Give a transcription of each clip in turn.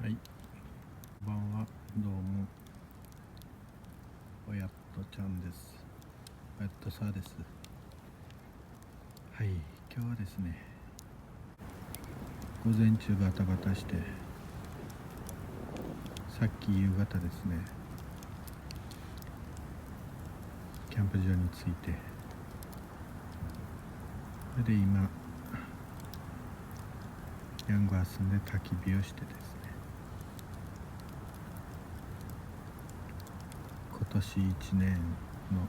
はい、こんばんは。どうも、おやっとちゃんです。おやっとさです。はい、今日はですね、午前中バタバタして、さっき夕方ですね、キャンプ場に着いて、それで今、ヤングアスンで焚き火をしてですね、今年1年の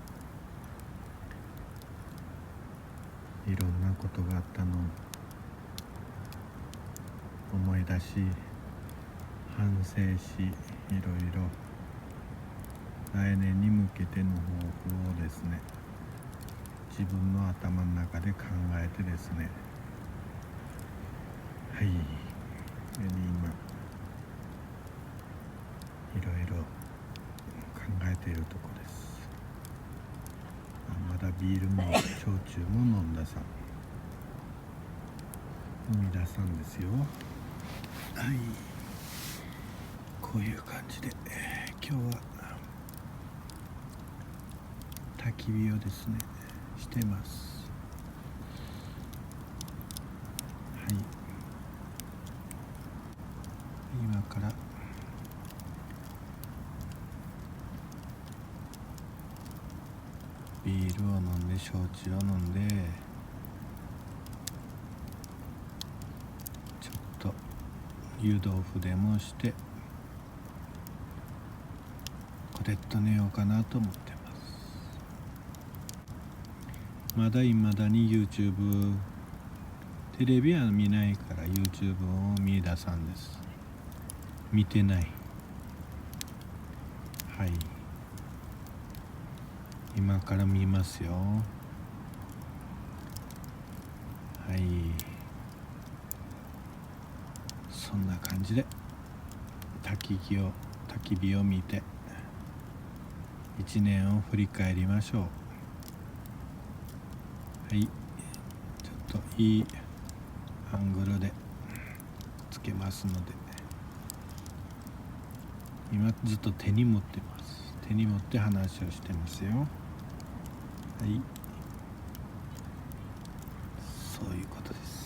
いろんなことがあったのを思い出し、反省し、いろいろ来年に向けての抱負をですね、自分の頭の中で考えてですね、はい、それに今いろいろ考えているところです。まだビールも焼酎も飲んださ飲み出さんですよ。はい、こういう感じで、今日は焚き火をですねしてます。はい、今からビールを飲んで焼酎を飲んで、ちょっと湯豆腐でもしてこてっと寝ようかなと思ってます。まだいまだに YouTube、 テレビは見ないから YouTube を見出さんです。見てない。はい、今から見ますよ。はい、そんな感じで焚き火を見て1年を振り返りましょう。はい、ちょっといいアングルでつけますので、今ずっと手に持ってます。手に持って話をしてますよ。はい、そういうことです。